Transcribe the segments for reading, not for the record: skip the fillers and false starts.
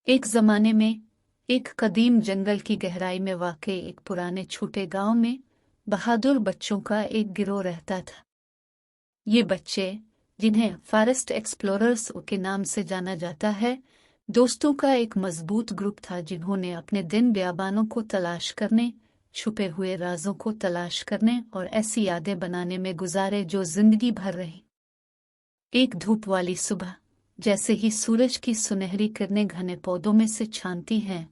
एक ज़माने में एक कदीम जंगल की गहराई में वाक़ एक पुराने छोटे गांव में बहादुर बच्चों का एक गिरोह रहता था। ये बच्चे, जिन्हें फॉरेस्ट एक्सप्लोरर्स के नाम से जाना जाता है, दोस्तों का एक मजबूत ग्रुप था जिन्होंने अपने दिन बियाबानों को तलाश करने, छुपे हुए राजों को तलाश करने और ऐसी यादें बनाने में गुजारे जो जिंदगी भर रही। एक धूप वाली सुबह, जैसे ही सूरज की सुनहरी किरणें घने पौधों में से छानती हैं,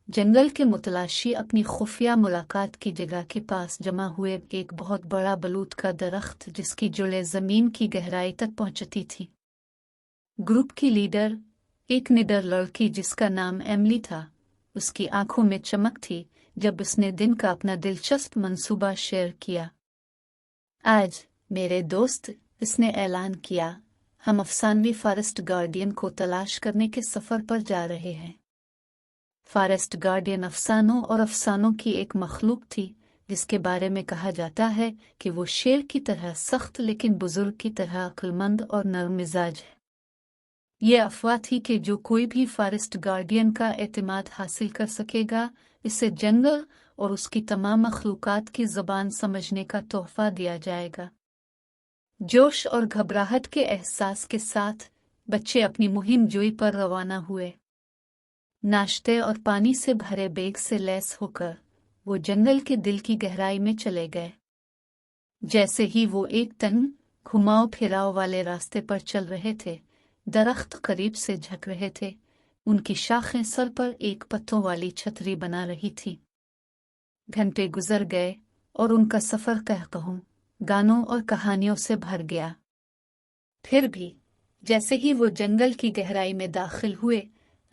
जंगल के मुतलाशी अपनी खुफिया मुलाकात की जगह के पास जमा हुए एक बहुत बड़ा बलूत का दरख्त जिसकी जुड़े जमीन की गहराई तक पहुंचती थी। ग्रुप की लीडर, एक निडर लड़की जिसका नाम एमिली था, उसकी आंखों में चमक थी जब उसने दिन का अपना दिलचस्प मंसूबा शेयर किया। आज मेरे दोस्त, इसने ऐलान किया, हम अफसानवी फॉरेस्ट गार्डियन को तलाश करने के सफर पर जा रहे हैं। फॉरेस्ट गार्डियन अफसानों और अफसानों की एक मखलूक थी जिसके बारे में कहा जाता है कि वो शेर की तरह सख्त लेकिन बुजुर्ग की तरह अक्लमंद और नरम मिजाज है। ये अफवाह थी कि जो कोई भी फॉरेस्ट गार्डियन का एतमाद हासिल कर सकेगा, इसे जंगल और उसकी तमाम मखलूकात की ज़बान समझने का तोहफा दिया जाएगा। जोश और घबराहट के एहसास के साथ बच्चे अपनी मुहिम जोई पर रवाना हुए। नाश्ते और पानी से भरे बैग से लैस होकर वो जंगल के दिल की गहराई में चले गए। जैसे ही वो एक तंग घुमाव फिराव वाले रास्ते पर चल रहे थे, दरख्त करीब से झुक रहे थे। उनकी शाखें सर पर एक पत्तों वाली छतरी बना रही थी। घंटे गुजर गए और उनका सफर कहकहों, गानों और कहानियों से भर गया। फिर भी जैसे ही वो जंगल की गहराई में दाखिल हुए,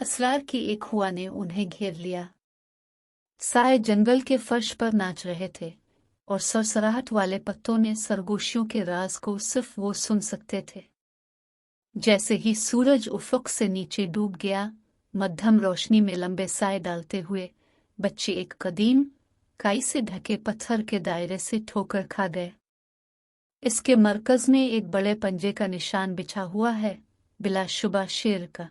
असरार की एक हुआ ने उन्हें घेर लिया। साए जंगल के फर्श पर नाच रहे थे और सरसराहट वाले पत्तों ने सरगोशियों के राज को सिर्फ वो सुन सकते थे। जैसे ही सूरज उफक से नीचे डूब गया, मध्यम रोशनी में लंबे साए डालते हुए बच्चे एक कदीम काई से ढके पत्थर के दायरे से ठोकर खा गए। इसके मरकज में एक बड़े पंजे का निशान बिछा हुआ है, बिलाशुबा शेर का।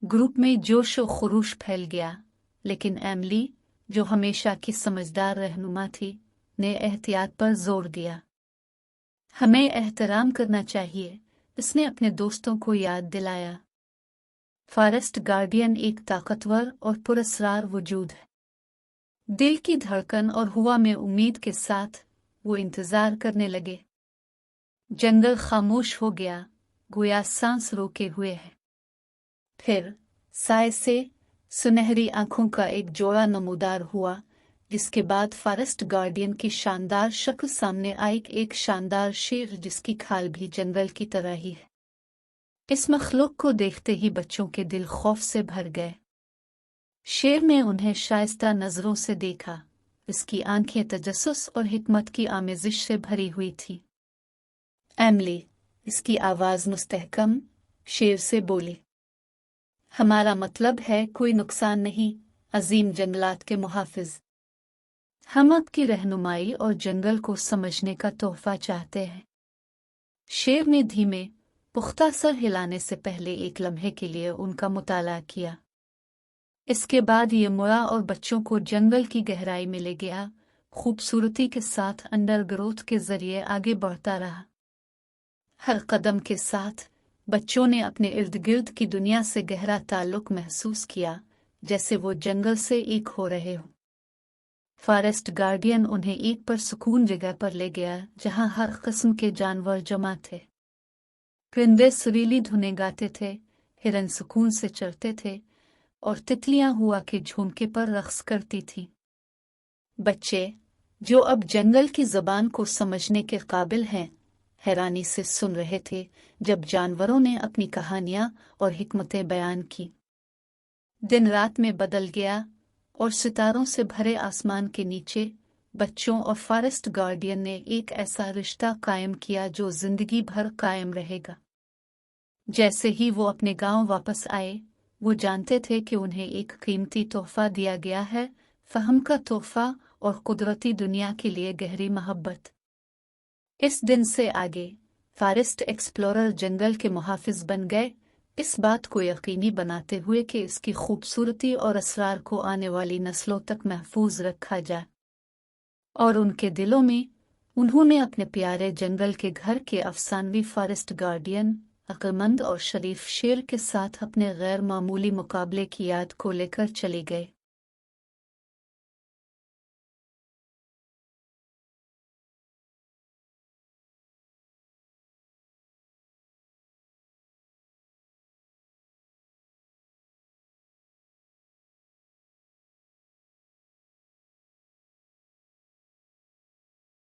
ग्रुप में जोश और खुरूश फैल गया, लेकिन एमिली, जो हमेशा की समझदार रहनुमा थी, ने एहतियात पर जोर दिया। हमें एहतराम करना चाहिए, इसने अपने दोस्तों को याद दिलाया। फॉरेस्ट गार्डियन एक ताकतवर और पुरस्कार वजूद है। दिल की धड़कन और हुआ में उम्मीद के साथ वो इंतजार करने लगे। जंगल खामोश हो गया, गोया सांस रोके हुए है। फिर साए से सुनहरी आंखों का एक जोड़ा नमूदार हुआ, जिसके बाद फॉरेस्ट गार्डियन की शानदार शक्ल सामने आई, एक शानदार शेर जिसकी खाल भी जंगल की तरह ही है। इस मखलूक को देखते ही बच्चों के दिल खौफ से भर गए। शेर ने उन्हें शाइस्ता नजरों से देखा। इसकी आंखें तजस्सुस और हिकमत की आमेजिश से भरी हुई थी। एमिली, इसकी आवाज मुस्तहकम, शेर से बोली, हमारा मतलब है कोई नुकसान नहीं, अजीम जंगलात के मुहाफिज। हम आपकी रहनुमाई और जंगल को समझने का तोहफा चाहते हैं। शेर ने धीमे पुख्ता सर हिलाने से पहले एक लम्हे के लिए उनका मुताला किया। इसके बाद ये मुड़ा और बच्चों को जंगल की गहराई में ले गया, खूबसूरती के साथ अंडरग्रोथ के जरिए आगे बढ़ता रहा। हर कदम के साथ बच्चों ने अपने इर्द गिर्द की दुनिया से गहरा ताल्लुक महसूस किया, जैसे वो जंगल से एक हो रहे हों। फॉरेस्ट गार्डियन उन्हें एक परसुकून जगह पर ले गया जहां हर किस्म के जानवर जमा थे। परिंदे सुरीली धुनें गाते थे, हिरन सुकून से चरते थे और तितलियां हुआ के झुमके पर रक्स करती थीं। बच्चे, जो अब जंगल की जबान को समझने के काबिल हैं, हैरानी से सुन रहे थे जब जानवरों ने अपनी कहानियां और हिकमतें बयान की। दिन रात में बदल गया और सितारों से भरे आसमान के नीचे बच्चों और फॉरेस्ट गार्डियन ने एक ऐसा रिश्ता कायम किया जो जिंदगी भर कायम रहेगा। जैसे ही वो अपने गांव वापस आए, वो जानते थे कि उन्हें एक कीमती तोहफा दिया गया है, फहम का तोहफा और कुदरती दुनिया के लिए गहरी मोहब्बत। इस दिन से आगे फॉरेस्ट एक्सप्लोरर जंगल के मुहाफिज बन गए, इस बात को यकीनी बनाते हुए कि इसकी खूबसूरती और असरार को आने वाली नस्लों तक महफूज रखा जाए। और उनके दिलों में उन्होंने अपने प्यारे जंगल के घर के अफसानवी फॉरेस्ट गार्डियन, अक्लमंद और शरीफ शेर के साथ अपने गैर मामूली मुकाबले की याद को लेकर चले गए।